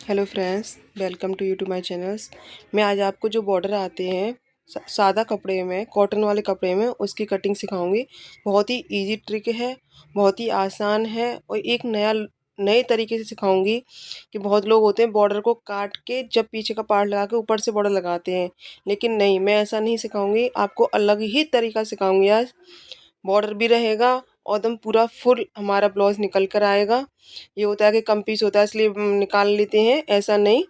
Hello friends, welcome to my channels. मैं आज आपको जो बॉर्डर आते हैं सादा कपड़े में, कॉटन वाले कपड़े में, उसकी कटिंग सिखाऊंगी। बहुत ही इजी ट्रिक है, बहुत ही आसान है और एक नए तरीके से सिखाऊंगी कि बहुत लोग होते हैं बॉर्डर को काट के जब पीछे का पार्ट लगा के ऊपर से बॉर्डर लगाते हैं, लेकिन नहीं, मैं ऐसा नहीं सिखाऊंगी। आपको अलग ही तरीका सिखाऊंगी आज। बॉर्डर भी रहेगा और एकदम पूरा फुल हमारा ब्लाउज निकल कर आएगा। ये होता है कि कम पीस होता है इसलिए निकाल लेते हैं, ऐसा नहीं।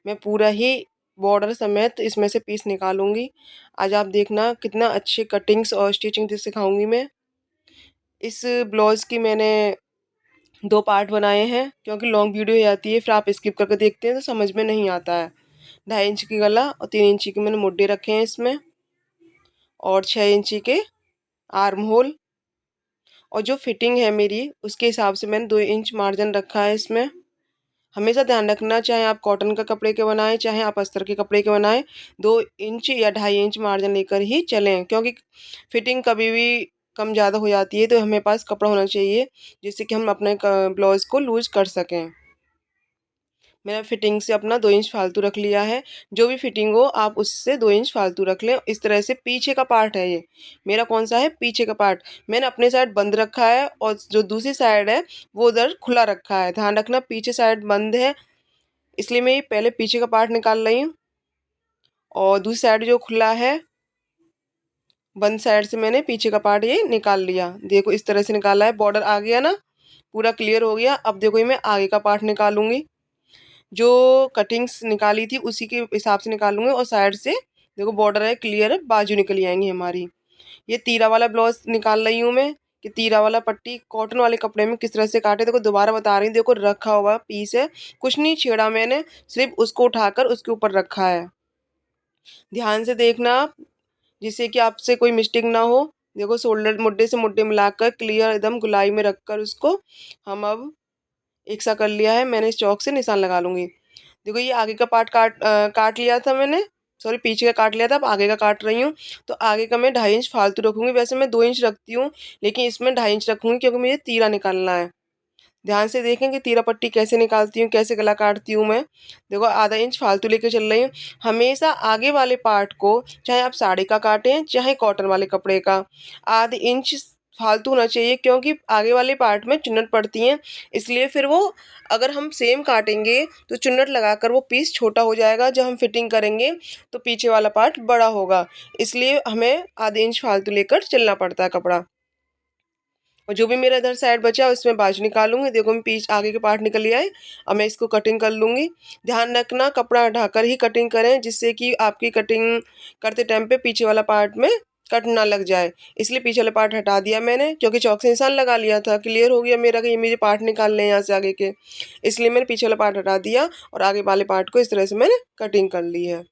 मैं पूरा ही बॉर्डर समेत इसमें से पीस निकालूंगी। आज आप देखना कितना अच्छे कटिंग्स और स्टिचिंग सिखाऊंगी मैं। इस ब्लाउज की मैंने दो पार्ट बनाए हैं क्योंकि लॉन्ग वीडियो हो जाती है, फिर आप स्किप करके देखते हैं तो समझ में नहीं आता है। 2.5 इंच की गला और 3 इंची के मैंने मुड्डे रखे हैं इसमें, और 6 इंची के आर्म होल। और जो फिटिंग है मेरी उसके हिसाब से मैंने 2 इंच मार्जिन रखा है इसमें। हमेशा ध्यान रखना, चाहे आप कॉटन का कपड़े के बनाएं चाहे आप अस्तर के कपड़े के बनाएं, 2 इंच या 2.5 इंच मार्जिन लेकर ही चलें, क्योंकि फिटिंग कभी भी कम ज़्यादा हो जाती है। तो हमें पास कपड़ा होना चाहिए जिससे कि हम अपने ब्लाउज को लूज कर सकें। मैंने फिटिंग से अपना 2 इंच फालतू रख लिया है। जो भी फिटिंग हो आप उससे 2 इंच फालतू रख लें। इस तरह से पीछे का पार्ट है, ये मेरा कौन सा है, पीछे का पार्ट मैंने अपने साइड बंद रखा है और जो दूसरी साइड है वो उधर खुला रखा है। ध्यान रखना, पीछे साइड बंद है इसलिए मैं ये पहले पीछे का पार्ट निकाल रही हूँ, और दूसरी साइड जो खुला है बंद साइड से मैंने पीछे का पार्ट ये निकाल लिया। देखो इस तरह से निकाला है, बॉर्डर आ गया ना, पूरा क्लियर हो गया। अब देखो ये मैं आगे का पार्ट निकालूंगी, जो कटिंग्स निकाली थी उसी के हिसाब से निकालूंगी। और साइड से देखो बॉर्डर है, क्लियर है, बाजू निकली आएंगी हमारी। ये तीरा वाला ब्लाउज निकाल रही हूँ मैं कि तीरा वाला पट्टी कॉटन वाले कपड़े में किस तरह से काटे। देखो दोबारा बता रही हूँ, देखो रखा हुआ पीस है, कुछ नहीं छेड़ा मैंने, सिर्फ उसको उठाकर उसके ऊपर रखा है। ध्यान से देखना आप, जिससे कि आपसे कोई मिस्टेक ना हो। देखो शोल्डर मुड्डे से मुड्डे मिलाकर क्लियर एकदम गुलाई में रखकर उसको हम अब एक सा कर लिया है। मैंने इस चौक से निशान लगा लूंगी। देखो ये आगे का पार्ट काट लिया था मैंने, सॉरी पीछे का काट लिया था, अब आगे का काट रही हूँ। तो आगे का मैं 2.5 इंच फालतू रखूंगी। वैसे मैं 2 इंच रखती हूँ, लेकिन इसमें 2.5 इंच रखूंगी क्योंकि मुझे तीरा निकालना है। ध्यान से देखें कि तीरा पट्टी कैसे निकालती हूँ, कैसे गला काटती हूँ मैं। देखो आधा इंच फालतू लेके चल रही हूँ। हमेशा आगे वाले पार्ट को, चाहे आप साड़ी का काटें चाहे कॉटन वाले कपड़े का, आधे इंच फालतू होना चाहिए, क्योंकि आगे वाले पार्ट में चुन्नट पड़ती हैं। इसलिए फिर वो अगर हम सेम काटेंगे तो चुन्नट लगाकर वो पीस छोटा हो जाएगा। जब हम फिटिंग करेंगे तो पीछे वाला पार्ट बड़ा होगा, इसलिए हमें आधे इंच फालतू लेकर चलना पड़ता है कपड़ा। और जो भी मेरा इधर साइड बचा उसमें बाजू निकालूंगी। देखो मैं पीछे आगे के पार्ट निकल लिया है, अब मैं इसको कटिंग कर लूंगी। ध्यान रखना कपड़ा हटाकर ही कटिंग करें, जिससे कि आपकी कटिंग करते टाइम पे पीछे वाला पार्ट में कट ना लग जाए। इसलिए पीछे वाला पार्ट हटा दिया मैंने, क्योंकि चौक से निशान लगा लिया था, क्लियर हो गया मेरा कि ये मुझे पार्ट निकालने हैं यहाँ से आगे के। इसलिए मैंने पीछे वाला पार्ट हटा दिया और आगे वाले पार्ट को इस तरह से मैंने कटिंग कर ली है।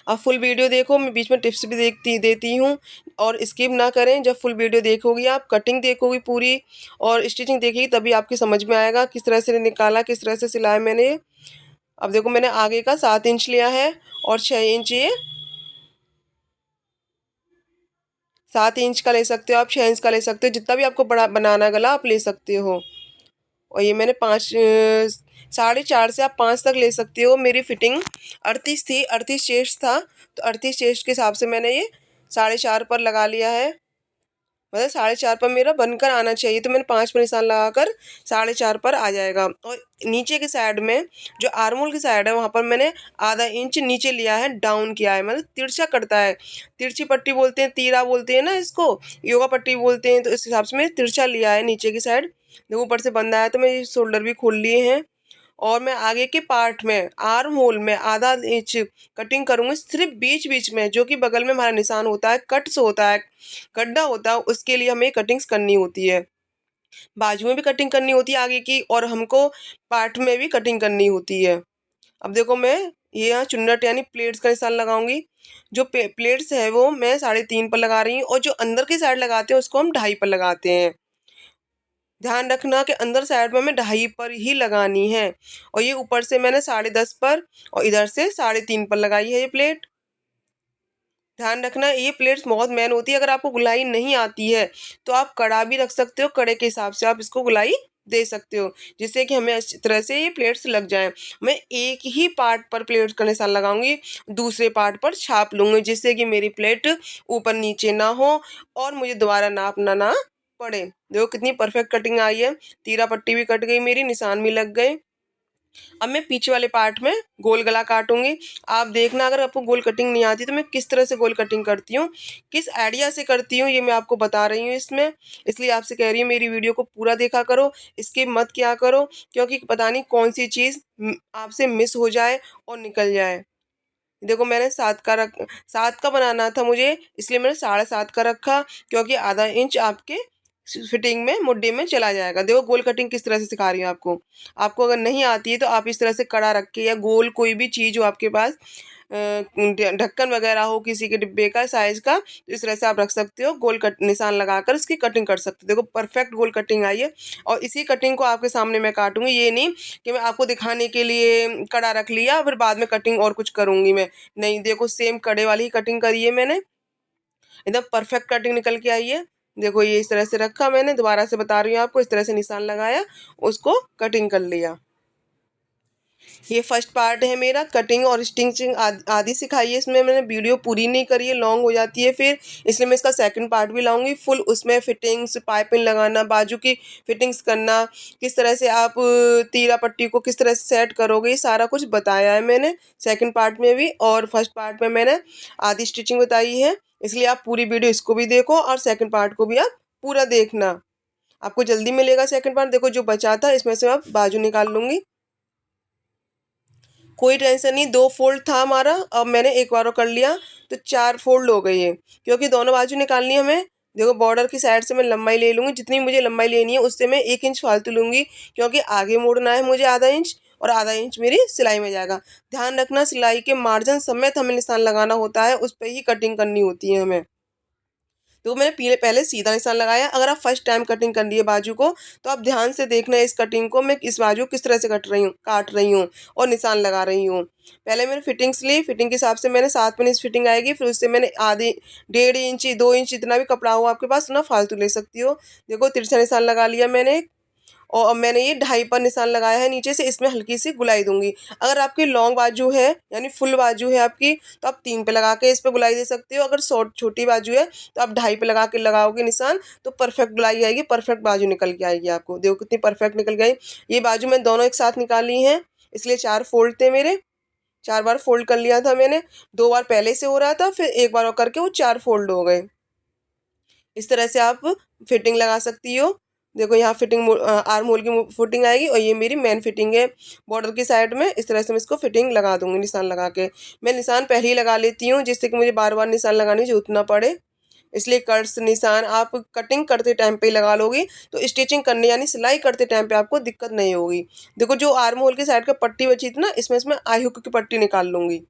आप फुल वीडियो देखो, मैं बीच में टिप्स भी देती हूँ, और स्किप ना करें। जब फुल वीडियो देखोगी आप, कटिंग देखोगी पूरी और स्टिचिंग देखिए, तभी आपकी समझ में आएगा किस तरह से निकाला, किस तरह से सिलाया मैंने। अब देखो मैंने आगे का 7 इंच लिया है और 6 इंच, ये 7 इंच का ले सकते हो आप, 6 इंच का ले सकते हो, जितना भी आपको बड़ा बनाना गला आप ले सकते हो। और ये मैंने 4.5 से आप 5 तक ले सकते हो। मेरी फिटिंग 38 थी, 38 चेस्ट था, तो 38 चेस्ट के हिसाब से मैंने ये 4.5 पर लगा लिया है। मतलब 4.5 पर मेरा बनकर आना चाहिए, तो मैंने 5 पर निशान लगाकर 4.5 पर आ जाएगा। और नीचे के साइड में जो आर्मोल की साइड है वहाँ पर मैंने आधा इंच नीचे लिया है, डाउन किया है, मतलब तिरछा करता है। तिरछी पट्टी बोलते हैं, तीरा बोलते हैं ना इसको, योगा पट्टी बोलते हैं, तो इस हिसाब से मैंने तिरछा लिया है नीचे की साइड। देखो ऊपर से बंद आया तो मैं ये शोल्डर भी खोल लिए हैं। और मैं आगे के पार्ट में आर्म होल में आधा इंच कटिंग करूंगी, सिर्फ बीच बीच में, जो कि बगल में हमारा निशान होता है, कट्स होता है, गड्ढा होता है, उसके लिए हमें कटिंग्स करनी होती है। बाजू में भी कटिंग करनी होती है आगे की, और हमको पार्ट में भी कटिंग करनी होती है। अब देखो मैं ये यहाँ चुन्नट यानी प्लेट्स का निशान लगाऊंगी। जो प्लेट्स है वो मैं 3.5 पर लगा रही हूँ, और जो अंदर की साइड लगाते हैं उसको हम 2.5 पर लगाते हैं। ध्यान रखना कि अंदर साइड में हमें 2.5 पर ही लगानी है। और ये ऊपर से मैंने 10.5 पर और इधर से 3.5 पर लगाई है ये प्लेट। ध्यान रखना ये प्लेट्स बहुत मेन होती है। अगर आपको गुलाई नहीं आती है तो आप कड़ा भी रख सकते हो, कड़े के हिसाब से आप इसको गुलाई दे सकते हो, जिससे कि हमें अच्छी तरह से ये प्लेट्स लग जाएँ। मैं एक ही पार्ट पर प्लेट का निशान लगाऊँगी, दूसरे पार्ट पर छाप लूँगी, जिससे कि मेरी प्लेट ऊपर-नीचे ना हो और मुझे दोबारा नापना ना पड़े। देखो कितनी परफेक्ट कटिंग आई है, तीरा पट्टी भी कट गई मेरी, निशान भी लग गए। अब मैं पीछे वाले पार्ट में गोल गला काटूँगी। आप देखना, अगर आपको गोल कटिंग नहीं आती तो मैं किस तरह से गोल कटिंग करती हूँ, किस आइडिया से करती हूँ, ये मैं आपको बता रही हूँ इसमें। इसलिए आपसे कह रही हूँ मेरी वीडियो को पूरा देखा करो, स्किप मत किया करो, क्योंकि पता नहीं कौन-सी चीज़ आपसे मिस हो जाए और निकल जाए। देखो मैंने 7 का बनाना था मुझे, इसलिए मैंने 7.5 का रखा, क्योंकि आधा इंच आपके फिटिंग में मुड्ढे में चला जाएगा। देखो गोल कटिंग किस तरह से सिखा रही हूँ आपको। आपको अगर नहीं आती है तो आप इस तरह से कड़ा रख के या गोल कोई भी चीज़ हो आपके पास, ढक्कन वगैरह हो किसी के डिब्बे का साइज़ का, तो इस तरह से आप रख सकते हो, गोल कट निशान लगाकर इसकी कटिंग कर सकते हो। देखो परफेक्ट गोल कटिंग आई है और इसी कटिंग को आपके सामने मैं काटूँगी। ये नहीं कि मैं आपको दिखाने के लिए कड़ा रख लिया फिर बाद में कटिंग और कुछ करूँगी मैं। नहीं, देखो सेम कड़े वाली ही कटिंग करी है मैंने, एकदम परफेक्ट कटिंग निकल के आई है। देखो ये इस तरह से रखा मैंने, दोबारा से बता रही हूँ आपको, इस तरह से निशान लगाया, उसको कटिंग कर लिया। ये फर्स्ट पार्ट है मेरा, कटिंग और स्टिचिंग आदि सिखाई है इसमें मैंने, वीडियो पूरी नहीं करी है, लॉन्ग हो जाती है फिर, इसलिए मैं इसका सेकंड पार्ट भी लाऊंगी फुल। उसमें फिटिंग्स, पाइपिंग लगाना, बाजू की फिटिंग्स करना, किस तरह से आप तीरा पट्टी को किस तरह से सेट करोगे, ये सारा कुछ बताया है मैंने सेकंड पार्ट में भी, और फर्स्ट पार्ट में मैंने आधी स्टिचिंग बताई है। इसलिए आप पूरी वीडियो इसको भी देखो और सेकंड पार्ट को भी आप पूरा देखना, आपको जल्दी मिलेगा सेकंड पार्ट। देखो जो बचा था इसमें से आप बाजू निकाल लूंगी, कोई टेंशन नहीं। 2 फोल्ड था हमारा, अब मैंने एक बार और कर लिया तो 4 फोल्ड हो गई है, क्योंकि दोनों बाजू निकालनी है हमें। देखो बॉर्डर की साइड से मैं लंबाई ले लूँगी, जितनी मुझे लंबाई लेनी है उससे मैं 1 इंच फालतू लूँगी, क्योंकि आगे मोड़ना है मुझे आधा इंच और आधा इंच मेरी सिलाई में जाएगा। ध्यान रखना सिलाई के मार्जिन समेत हमें निशान लगाना होता है, उस पे ही कटिंग करनी होती है हमें। तो मैंने पहले सीधा निशान लगाया। अगर आप फर्स्ट टाइम कटिंग कर रही है बाजू को, तो आप ध्यान से देखना इस कटिंग को, मैं इस बाजू किस तरह से काट रही हूँ और निशान लगा रही हूँ। पहले मैंने फिटिंग्स ली, फिटिंग के हिसाब से मैंने 7 में इस फिटिंग आएगी, फिर उससे मैंने आधी 1.5 इंच 2 इंच जितना भी कपड़ा हो आपके पास ना फालतू ले सकती हो। देखो तिरछा निशान लगा लिया मैंने, और अब मैंने ये 2.5 पर निशान लगाया है नीचे से, इसमें हल्की सी गुलाई दूंगी। अगर आपकी लॉन्ग बाजू है यानी फुल बाजू है आपकी, तो आप 3 पे लगा के इस पे गुलाई दे सकते हो। अगर छोटी बाजू है तो आप 2.5 पे लगा के लगाओगे निशान, तो परफेक्ट गुलाई आएगी, परफेक्ट बाजू निकल के आएगी आपको। देखो कितनी परफेक्ट निकल गई। ये बाजू मैं दोनों एक साथ निकाली हैं, इसलिए 4 फोल्ड थे मेरे, 4 बार फोल्ड कर लिया था मैंने। 2 बार पहले से हो रहा था, फिर एक बार और करके वो 4 फोल्ड हो गए। इस तरह से आप फिटिंग लगा सकती हो। देखो यहाँ आर्म होल की फिटिंग आएगी, और ये मेरी मेन फिटिंग है बॉर्डर की साइड में। इस तरह से मैं इसको फिटिंग लगा दूंगी निशान लगा के। मैं निशान पहले ही लगा लेती हूँ, जिससे कि मुझे बार बार निशान लगाने की जरूरत ना पड़े। इसलिए कट्स निशान आप कटिंग करते टाइम पे ही लगा लोगी, तो स्टिचिंग करने यानी सिलाई करते टाइम पे आपको दिक्कत नहीं होगी। देखो जो आर्म होल की साइड का पट्टी बची थी ना, इसमें आई हुक की पट्टी निकाल लूंगी।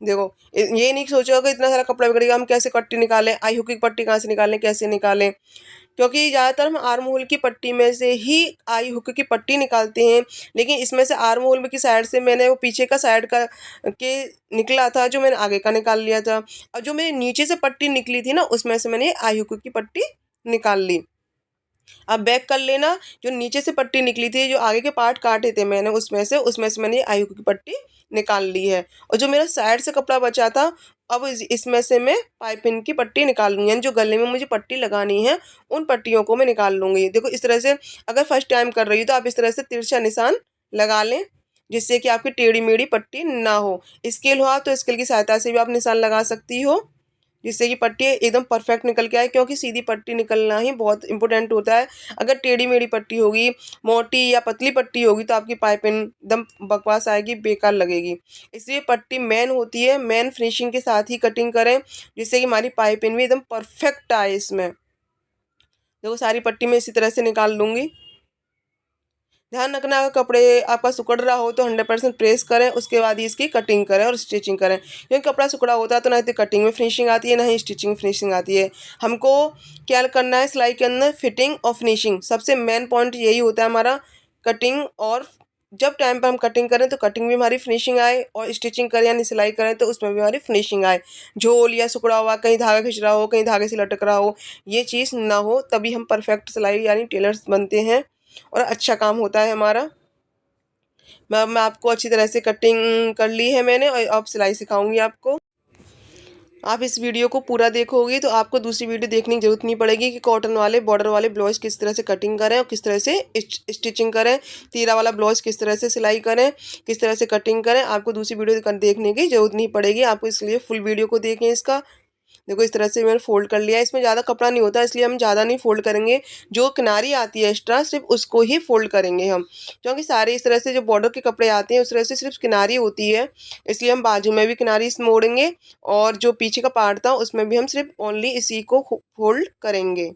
देखो ये नहीं सोचोगे इतना सारा कपड़ा बिगड़ेगा, हम कैसे पट्टी निकालें, आई हुक की पट्टी कहाँ से निकालें, कैसे निकालें, क्योंकि ज़्यादातर हम आर्म होल की पट्टी में से ही आई हुक की पट्टी निकालते हैं। लेकिन इसमें से आर्म होल की साइड से मैंने वो पीछे का साइड का के निकला था, जो मैंने आगे का निकाल लिया था, और जो मेरे नीचे से पट्टी निकली थी ना, उसमें से मैंने आई हुक की पट्टी निकाल ली। अब बैक कर लेना, जो नीचे से पट्टी निकली थी, जो आगे के पार्ट काटे थे मैंने, उसमें से मैंने आई हुक की पट्टी निकाल ली है। और जो मेरा साइड से कपड़ा बचा था, अब इसमें से मैं पाइपिंग की पट्टी निकाल लूँगी, यानी जो गले में मुझे पट्टी लगानी है उन पट्टियों को मैं निकाल लूँगी। देखो इस तरह से, अगर फर्स्ट टाइम कर रही हो तो आप इस तरह से तिरछा निशान लगा लें, जिससे कि आपकी टेढ़ी मेढ़ी पट्टी ना हो। स्केल हो आप तो स्केल की सहायता से भी आप निशान लगा सकती हो, जिससे कि पट्टी एकदम परफेक्ट निकल के आए, क्योंकि सीधी पट्टी निकलना ही बहुत इंपॉर्टेंट होता है। अगर टेढ़ी मेढ़ी पट्टी होगी, मोटी या पतली पट्टी होगी, तो आपकी पाइपिंग एकदम बकवास आएगी, बेकार लगेगी। इसलिए पट्टी मेन होती है, मेन फिनिशिंग के साथ ही कटिंग करें, जिससे कि हमारी पाइपिंग भी एकदम परफेक्ट आए इसमें। देखो सारी पट्टी मैं इसी तरह से निकाल लूँगी। ध्यान रखना, अगर कपड़े आपका सिकुड़ रहा हो तो 100% प्रेस करें, उसके बाद ही इसकी कटिंग करें और स्टिचिंग करें, क्योंकि कपड़ा सिकुड़ा होता है तो ना तो कटिंग में फिनिशिंग आती है, ना ही स्टिचिंग फिनिशिंग आती है। हमको क्या करना है सिलाई के अंदर, फिटिंग और फिनिशिंग, सबसे मेन पॉइंट यही होता है हमारा। कटिंग और जब टाइम पर हम कटिंग करें तो कटिंग भी हमारी फिनिशिंग आए, और स्टिचिंग करें यानी सिलाई करें तो उसमें भी हमारी फिनिशिंग आए। झोल या सिकुड़ा हुआ, कहीं धागा खिंच रहा हो, कहीं धागे से लटक रहा हो, ये चीज़ ना हो, तभी हम परफेक्ट सिलाई यानी टेलर्स बनते हैं। और अच्छा काम होता है हमारा। मैं आपको अच्छी तरह से कटिंग कर ली है मैंने, और अब सिलाई सिखाऊंगी आपको। आप इस वीडियो को पूरा देखोगे तो आपको दूसरी वीडियो देखने की जरूरत नहीं पड़ेगी कि कॉटन वाले बॉर्डर वाले ब्लाउज किस तरह से कटिंग करें और किस तरह से स्टिचिंग करें, तीरा वाला ब्लाउज किस तरह से सिलाई करें, किस तरह से कटिंग करें। आपको दूसरी वीडियो देखने की जरूरत नहीं पड़ेगी, आपको इसलिए फुल वीडियो को देखें इसका। देखो इस तरह से मैंने फोल्ड कर लिया है, इसमें ज़्यादा कपड़ा नहीं होता इसलिए हम ज़्यादा नहीं फोल्ड करेंगे, जो किनारी आती है एक्स्ट्रा सिर्फ उसको ही फोल्ड करेंगे हम, क्योंकि सारे इस तरह से जो बॉर्डर के कपड़े आते हैं उस तरह से सिर्फ किनारी होती है, इसलिए हम बाजू में भी किनारी मोड़ेंगे और जो पीछे का पार्ट था उसमें भी हम सिर्फ ओनली इसी को फोल्ड करेंगे।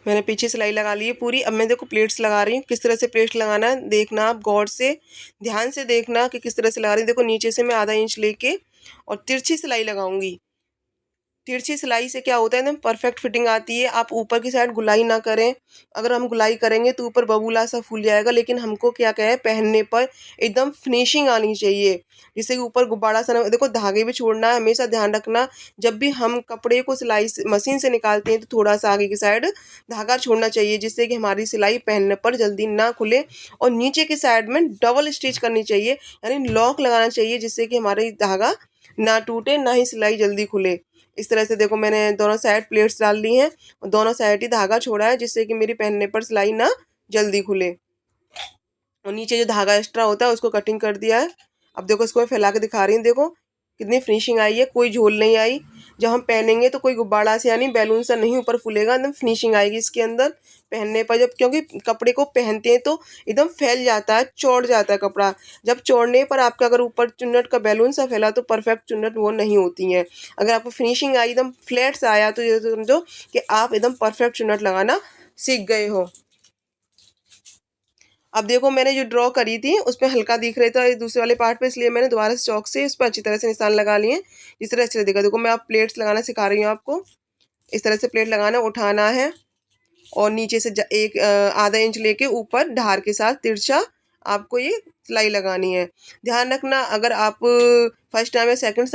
मैंने पीछे सिलाई लगा ली है पूरी। अब मैं देखो प्लेट्स लगा रही हूँ। किस तरह से प्लेट्स लगाना है देखना, आप गौर से ध्यान से देखना कि किस तरह से लगा रही हूँ। देखो नीचे से मैं आधा इंच लेके और तिरछी सिलाई लगाऊंगी। तिरछी सिलाई से क्या होता है, एकदम परफेक्ट फिटिंग आती है। आप ऊपर की साइड गुलाई ना करें, अगर हम गुलाई करेंगे तो ऊपर बबूला सा फूल जाएगा, लेकिन हमको क्या है पहनने पर एकदम फिनिशिंग आनी चाहिए, जिससे कि ऊपर गुब्बारा सा ना। देखो धागे भी छोड़ना है, हमेशा ध्यान रखना जब भी हम कपड़े को सिलाई मशीन से निकालते हैं तो थोड़ा सा आगे की साइड धागा छोड़ना चाहिए, जिससे कि हमारी सिलाई पहनने पर जल्दी ना खुले। और नीचे की साइड में डबल स्टिच करनी चाहिए, यानी लॉक लगाना चाहिए, जिससे कि हमारी धागा ना टूटे ना ही सिलाई जल्दी खुले। इस तरह से देखो मैंने दोनों साइड प्लेट्स डाल ली हैं और दोनों साइड ही धागा छोड़ा है, जिससे कि मेरी पहनने पर सिलाई ना जल्दी खुले। और नीचे जो धागा एक्स्ट्रा होता है उसको कटिंग कर दिया है। अब देखो इसको मैं फैला के दिखा रही हूँ, देखो कितनी फिनिशिंग आई है, कोई झोल नहीं आई। जब हम पहनेंगे तो कोई गुब्बारा से यानी बैलून सा नहीं ऊपर फूलेगा, एकदम फिनिशिंग आएगी इसके अंदर पहनने पर। जब क्योंकि कपड़े को पहनते हैं तो एकदम फैल जाता है, चौड़ जाता है कपड़ा। जब चौड़ने पर आपका अगर ऊपर चुन्नट का बैलून सा फैला तो परफेक्ट चुन्नट वो नहीं होती है। अगर आपको फिनिशिंग आई, एकदम फ्लैट सा आया, तो ये समझो कि आप एकदम परफेक्ट चुन्नट लगाना सीख गए हो। अब देखो मैंने जो ड्रॉ करी थी उसमें हल्का दिख रहा था दूसरे वाले पार्ट पे, इसलिए मैंने दोबारा से चौक से इस पर अच्छी तरह से निशान लगा लिए, जिस तरह अच्छे दिखा। देखो मैं आप प्लेट्स लगाना सिखा रही हूँ आपको। इस तरह से प्लेट लगाना, उठाना है और नीचे से एक आधा इंच लेके ऊपर धार के साथ तिरछा आपको ये सिलाई लगानी है। ध्यान रखना अगर आप फर्स्ट टाइम या सेकंड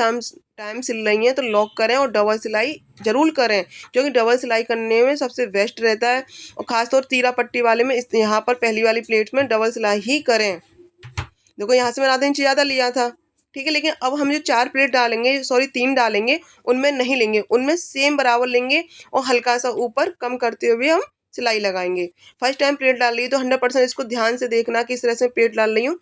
टाइम सिल रही हैं तो लॉक करें और डबल सिलाई जरूर करें, क्योंकि डबल सिलाई करने में सबसे बेस्ट रहता है। और ख़ासतौर तीरा पट्टी वाले में यहाँ पर पहली वाली प्लेट में डबल सिलाई ही करें। देखो यहाँ से मैंने आधा इंच ज़्यादा लिया था, ठीक है, लेकिन अब हम जो 4 प्लेट डालेंगे, सॉरी 3 डालेंगे, उनमें नहीं लेंगे, उनमें सेम बराबर लेंगे और हल्का सा ऊपर कम करते हुए हम सिलाई लगाएंगे। फर्स्ट टाइम प्लेट डाल रही है तो 100% इसको ध्यान से देखना कि इस तरह से प्लेट डाल रही हूँ,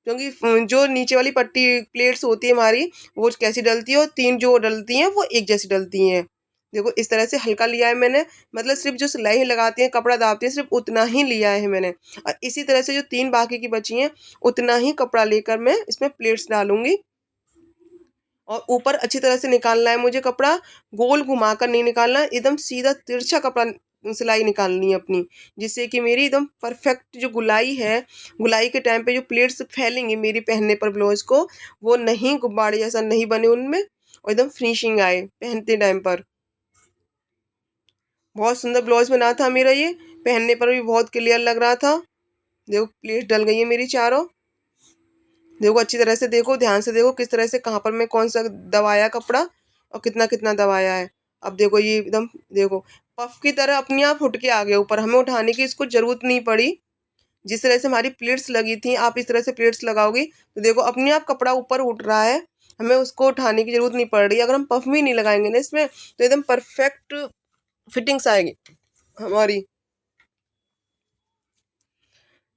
क्योंकि जो नीचे वाली पट्टी प्लेट्स होती है हमारी वो कैसी डलती है और 3 जो डलती हैं वो एक जैसी डलती हैं। देखो इस तरह से हल्का लिया है मैंने, मतलब सिर्फ जो सिलाई लगाती हैं कपड़ा दाबती हैं सिर्फ उतना ही लिया है मैंने। और इसी तरह से जो 3 बाकी की बची हैं उतना ही कपड़ा लेकर मैं इसमें प्लेट्स डालूंगी। और ऊपर अच्छी तरह से निकालना है मुझे कपड़ा, गोल घुमाकर नहीं निकालना, एकदम सीधा तिरछा कपड़ा सिलाई निकालनी है अपनी, जिससे कि मेरी एकदम परफेक्ट जो गुलाई है, गुलाई के टाइम पे जो प्लेट्स फैलेंगी मेरी पहनने पर ब्लाउज को, वो नहीं गुब्बारे जैसा नहीं बने उनमें, और एकदम फिनिशिंग आए पहनते टाइम पर। बहुत सुंदर ब्लाउज बना था मेरा ये, पहनने पर भी बहुत क्लियर लग रहा था। देखो प्लेट्स डल गई है मेरी चारों। देखो अच्छी तरह से देखो, ध्यान से देखो किस तरह से कहाँ पर मैं कौन सा दबाया कपड़ा और कितना कितना दबाया है। अब देखो ये एकदम देखो पफ की तरह अपने आप उठ के आ गया ऊपर, हमें उठाने की इसको जरूरत नहीं पड़ी। जिस तरह से हमारी प्लेट्स लगी थी, आप इस तरह से प्लेट्स लगाओगी तो देखो अपने आप कपड़ा ऊपर उठ रहा है, हमें उसको उठाने की जरूरत नहीं पड़ रही। अगर हम पफ भी नहीं लगाएंगे ना इसमें तो एकदम परफेक्ट फिटिंग्स आएगी हमारी।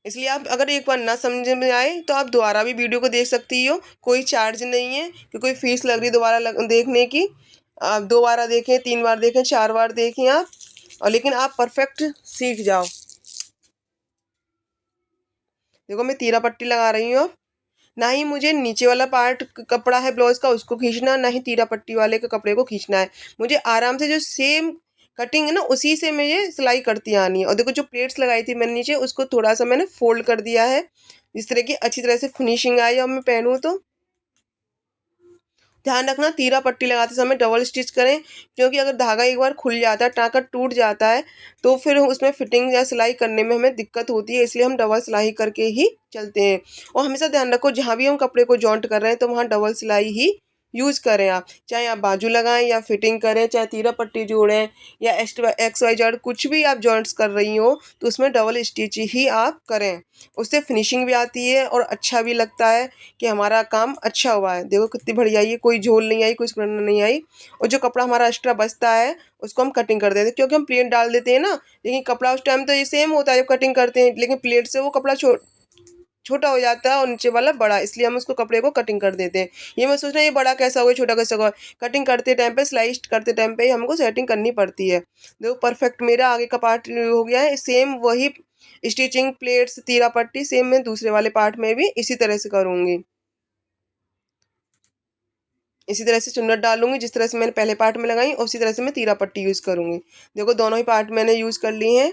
इसलिए आप अगर एक बार ना समझ में आए तो आप दोबारा भी वीडियो को देख सकती हो, कोई चार्ज नहीं है कि कोई फीस लग रही दोबारा देखने की। आप 2 बार देखें, 3 बार देखें, 4 बार देखें आप, और लेकिन आप परफेक्ट सीख जाओ। देखो मैं तीरा पट्टी लगा रही हूँ अब। ना ही मुझे नीचे वाला पार्ट कपड़ा है ब्लाउज का उसको खींचना, ना ही तीरा पट्टी वाले के कपड़े को खींचना है। मुझे आराम से जो सेम कटिंग है ना उसी से मुझे सिलाई करती आनी है। और देखो जो प्लेट्स लगाई थी मैंने नीचे, उसको थोड़ा सा मैंने फोल्ड कर दिया है, जिस तरह की अच्छी तरह से फिनिशिंग आए और मैं पहनूँ तो। ध्यान रखना तीरा पट्टी लगाते समय डबल स्टिच करें, क्योंकि अगर धागा एक बार खुल जाता है, टाँका टूट जाता है, तो फिर उसमें फिटिंग या सिलाई करने में हमें दिक्कत होती है। इसलिए हम डबल सिलाई करके ही चलते हैं। और हमेशा ध्यान रखो जहाँ भी हम कपड़े को जॉइंट कर रहे हैं तो वहाँ डबल सिलाई ही यूज़ करें आप। चाहे आप बाजू लगाएं या फिटिंग करें, चाहे तीरा पट्टी जोड़ें या एक्स वाई जेड कुछ भी आप जॉइंट्स कर रही हो, तो उसमें डबल स्टिच ही आप करें। उससे फिनिशिंग भी आती है और अच्छा भी लगता है कि हमारा काम अच्छा हुआ है। देखो कितनी बढ़िया आई है, कोई झोल नहीं आई, कोई स्क्रन नहीं आई। और जो कपड़ा हमारा एक्स्ट्रा बचता है उसको हम कटिंग कर देते हैं, क्योंकि हम प्लेट डाल देते हैं ना, लेकिन कपड़ा उस टाइम तो ये सेम होता है जब कटिंग करते हैं, लेकिन प्लेट से वो कपड़ा छोटा हो जाता है और नीचे वाला बड़ा, इसलिए हम उसको कपड़े को कटिंग कर देते हैं। ये मैं सोच रहा हूँ ये बड़ा कैसा होगा, छोटा कैसा होगा। कटिंग करते टाइम पे, स्लाइस करते टाइम पे ही हमको सेटिंग करनी पड़ती है। देखो परफेक्ट मेरा आगे का पार्ट हो गया है। सेम वही स्टिचिंग, प्लेट्स, तीरा पट्टी सेम मैं दूसरे वाले पार्ट में भी इसी तरह से करूँगी। इसी तरह से चुन्नट डालूंगी, जिस तरह से मैंने पहले पार्ट में लगाई उसी तरह से मैं तीरा पट्टी यूज़ करूँगी। देखो दोनों ही पार्ट मैंने यूज़ कर ली हैं।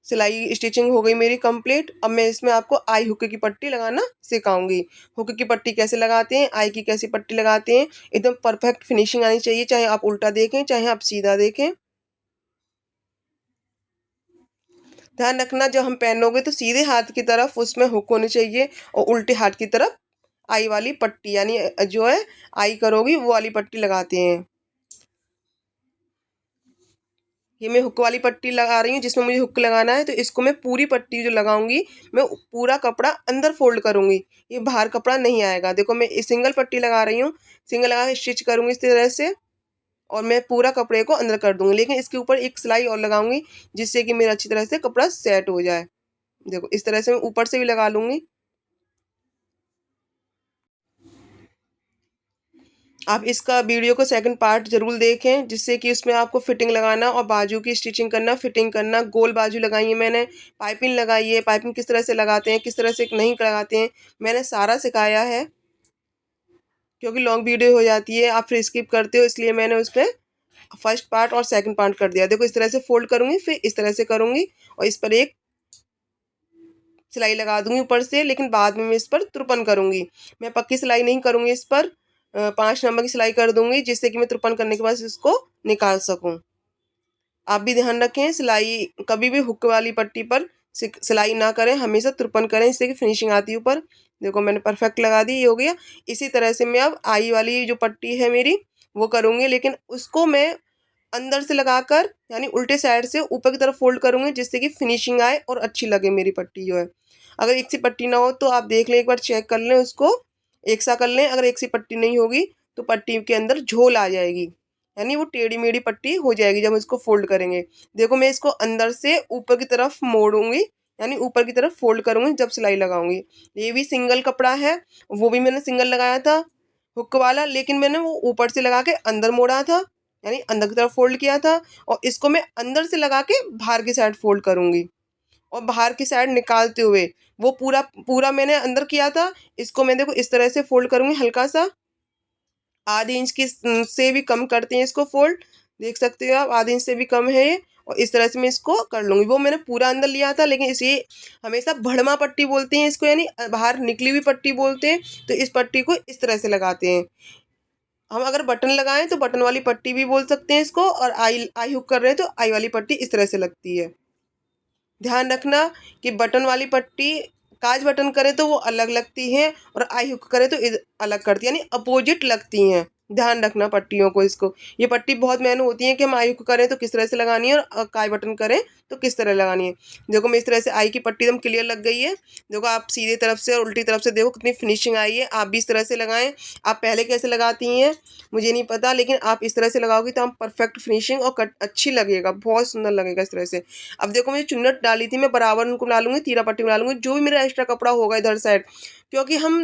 सिलाई स्टिचिंग हो गई मेरी कंप्लीट। अब मैं इसमें आपको आई हुक की पट्टी लगाना सिखाऊंगी। हुक की पट्टी कैसे लगाते हैं, आई की कैसी पट्टी लगाते हैं, एकदम परफेक्ट फिनिशिंग आनी चाहिए, चाहे आप उल्टा देखें चाहे आप सीधा देखें। ध्यान रखना जब हम पहनोगे तो सीधे हाथ की तरफ उसमें हुक होनी चाहिए और उल्टे हाथ की तरफ आई वाली पट्टी, यानी जो है आई करोगी वो वाली पट्टी लगाते हैं। ये मैं हुक वाली पट्टी लगा रही हूँ, जिसमें मुझे हुक लगाना है, तो इसको मैं पूरी पट्टी जो लगाऊंगी, मैं पूरा कपड़ा अंदर फोल्ड करूंगी, ये बाहर कपड़ा नहीं आएगा। देखो मैं सिंगल पट्टी लगा रही हूँ, सिंगल लगा के स्टिच करूंगी इस तरह से, और मैं पूरा कपड़े को अंदर कर दूंगी, लेकिन इसके ऊपर एक सिलाई और लगाऊंगी, जिससे कि मेरा अच्छी तरह से कपड़ा सेट हो जाए। देखो इस तरह से मैं ऊपर से भी लगा लूंगी। आप इसका वीडियो को सेकंड पार्ट ज़रूर देखें, जिससे कि उसमें आपको फिटिंग लगाना और बाजू की स्टिचिंग करना, फिटिंग करना। गोल बाजू लगाई है मैंने, पाइपिंग लगाई है, पाइपिंग किस तरह से लगाते हैं, किस तरह से नहीं लगाते हैं, मैंने सारा सिखाया है। क्योंकि लॉन्ग वीडियो हो जाती है, आप फिर स्किप करते हो, इसलिए मैंने उसमें फर्स्ट पार्ट और सेकंड पार्ट कर दिया। देखो इस तरह से फोल्ड करूँगी, फिर इस तरह से करूँगी और इस पर एक सिलाई लगा दूंगी ऊपर से, लेकिन बाद में मैं इस पर तुरपन करूंगी। मैं पक्की सिलाई नहीं करूंगी, इस पर 5 नंबर की सिलाई कर दूंगी, जिससे कि मैं तुरपन करने के बाद इसको निकाल सकूं। आप भी ध्यान रखें, सिलाई कभी भी हुक वाली पट्टी पर सिलाई ना करें, हमेशा तुरपन करें, इससे कि फिनिशिंग आती है ऊपर। देखो मैंने परफेक्ट लगा दी, ये हो गया। इसी तरह से मैं अब आई वाली जो पट्टी है मेरी वो करूंगी, लेकिन उसको मैं अंदर से लगाकर यानी उल्टे साइड से ऊपर की तरफ फोल्ड करूंगी, जिससे कि फिनिशिंग आए और अच्छी लगे मेरी पट्टी जो है। अगर एक सी पट्टी ना हो तो आप देख लें, एक बार चेक कर लें उसको, एक सा कर लें। अगर एक सी पट्टी नहीं होगी तो पट्टी के अंदर झोल आ जाएगी, यानी वो टेढ़ी मेढ़ी पट्टी हो जाएगी जब हम इसको फोल्ड करेंगे। देखो मैं इसको अंदर से ऊपर की तरफ मोड़ूंगी, यानी ऊपर की तरफ फोल्ड करूंगी जब सिलाई लगाऊंगी। ये भी सिंगल कपड़ा है, वो भी मैंने सिंगल लगाया था हुक वाला, लेकिन मैंने वो ऊपर से लगा के अंदर मोड़ा था, यानी अंदर की तरफ फोल्ड किया था। और इसको मैं अंदर से लगा के बाहर की साइड फोल्ड करूंगी और बाहर की साइड निकालते हुए वो पूरा पूरा मैंने अंदर किया था। इसको मैं देखो इस तरह से फोल्ड करूंगी, हल्का सा आधे इंच की से भी कम करते हैं इसको फोल्ड, देख सकते हो आप आधे इंच से भी कम है ये। और इस तरह से मैं इसको कर लूँगी। वो मैंने पूरा अंदर लिया था, लेकिन इसे हमेशा भड़मा पट्टी बोलते हैं इसको, यानी बाहर निकली हुई पट्टी बोलते हैं। तो इस पट्टी को इस तरह से लगाते हैं। हम अगर बटन लगाएं तो बटन वाली पट्टी भी बोल सकते हैं इसको, और आई आई हुक कर रहे हैं तो आई वाली पट्टी इस तरह से लगती है। ध्यान रखना कि बटन वाली पट्टी काज बटन करें तो वो अलग लगती हैं और आई हुक करें तो अलग करती है, यानी अपोजिट लगती हैं। ध्यान रखना पट्टियों को, इसको ये पट्टी बहुत मेहनत होती है कि हम आई हुक करें तो किस तरह से लगानी है और काज बटन करें तो किस तरह लगानी है। देखो मैं इस तरह से आई की पट्टी एकदम क्लियर लग गई है। देखो आप सीधे तरफ से और उल्टी तरफ से देखो कितनी फिनिशिंग आई है। आप भी इस तरह से लगाएं। आप पहले कैसे लगाती हैं मुझे नहीं पता, लेकिन आप इस तरह से लगाओगी तो हम परफेक्ट फिनिशिंग और कट अच्छी लगेगा, बहुत सुंदर लगेगा इस तरह से। अब देखो मैं चुन्नट डाली थी, मैं बराबर उनको बना लूँगी, तीरा पट्टी बना लूँगी, जो भी मेरा एक्स्ट्रा कपड़ा होगा इधर साइड, क्योंकि हम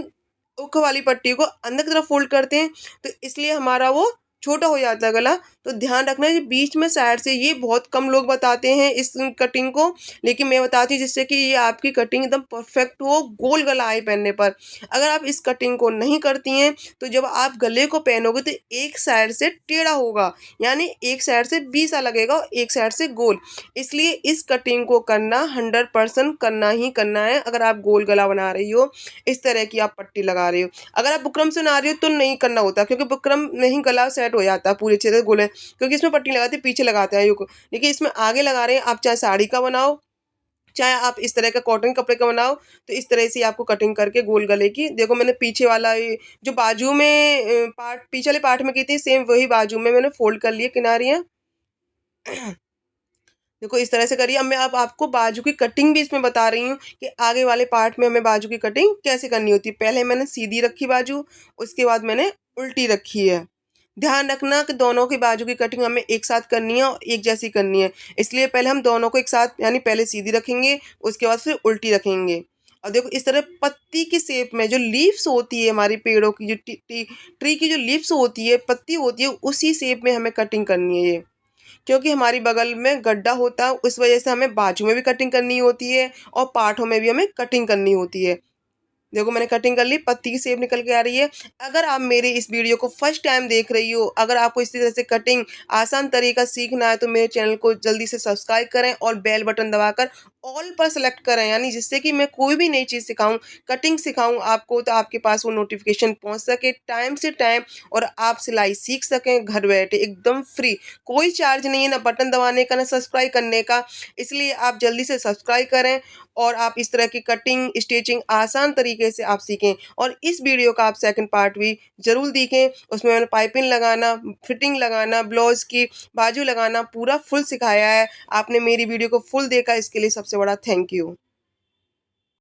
हुक वाली पट्टी को अंदर की तरफ फोल्ड करते हैं तो इसलिए हमारा वो छोटा हो जाता है गला। तो ध्यान रखना है बीच में साइड से, ये बहुत कम लोग बताते हैं इस कटिंग को, लेकिन मैं बताती हूँ जिससे कि ये आपकी कटिंग एकदम परफेक्ट हो, गोल गला आए पहनने पर। अगर आप इस कटिंग को नहीं करती हैं तो जब आप गले को पहनोगे तो एक साइड से टेढ़ा होगा, यानी एक साइड से बी सा लगेगा और एक साइड से गोल। इसलिए इस कटिंग को करना 100% करना ही करना है। अगर आप गोल गला बना रही हो, इस तरह की आप पट्टी लगा रही हो, अगर आप बुकरम से बना रही हो तो नहीं करना होता, क्योंकि बुकरम में ही गला सेट हो जाता है पूरी अच्छे से गोले, क्योंकि इसमें पट्टी लगाते हैं पीछे लगाते हैं युग, लेकिन इसमें आगे लगा रहे हैं। आप चाहे साड़ी का बनाओ, चाहे आप इस तरह का कॉटन कपड़े का बनाओ, तो इस तरह से आपको कटिंग करके गोल गले की, देखो मैंने पीछे वाला ये जो बाजू में पार्ट पीछे वाले पार्ट में की थी, सेम वही बाजू में मैंने फोल्ड कर लिए किनारियाँ। देखो इस तरह से करिए। अब मैं अब आपको बाजू की कटिंग भी इसमें बता रही हूँ कि आगे वाले पार्ट में हमें बाजू की कटिंग कैसे करनी होती है। पहले मैंने सीधी रखी बाजू, उसके बाद मैंने उल्टी रखी है। ध्यान रखना कि दोनों की बाजू की कटिंग हमें एक साथ करनी है और एक जैसी करनी है, इसलिए पहले हम दोनों को एक साथ, यानी पहले सीधी रखेंगे, उसके बाद फिर उल्टी रखेंगे। और देखो इस तरह पत्ती की शेप में जो लीव्स होती है हमारी पेड़ों की, जो ट्री की जो लीव्स होती है, पत्ती होती है, उसी शेप में हमें कटिंग करनी है ये। क्योंकि हमारी बगल में गड्ढा होता है, उस वजह से हमें बाजू में भी कटिंग करनी होती है और पार्टों में भी हमें कटिंग करनी होती है। देखो मैंने कटिंग कर ली, पत्ती की शेप निकल के आ रही है। अगर आप मेरे इस वीडियो को फर्स्ट टाइम देख रही हो, अगर आपको इसी तरह से कटिंग आसान तरीका सीखना है, तो मेरे चैनल को जल्दी से सब्सक्राइब करें और बेल बटन दबाकर ऑल पर सेलेक्ट करें, यानी जिससे कि मैं कोई भी नई चीज़ सिखाऊं, कटिंग सिखाऊं आपको, तो आपके पास वो नोटिफिकेशन पहुंच सके टाइम से टाइम, और आप सिलाई सीख सकें घर बैठे एकदम फ्री। कोई चार्ज नहीं है, ना बटन दबाने का, ना सब्सक्राइब करने का। इसलिए आप जल्दी से सब्सक्राइब करें और आप इस तरह की कटिंग स्टिचिंग आसान तरीके से आप सीखें। और इस वीडियो का आप सेकंड पार्ट भी ज़रूर देखें, उसमें मैंने पाइपिंग लगाना, फिटिंग लगाना, ब्लाउज़ की बाजू लगाना पूरा फुल सिखाया है। आपने मेरी वीडियो को फुल देखा, इसके लिए सबसे बड़ा थैंक यू।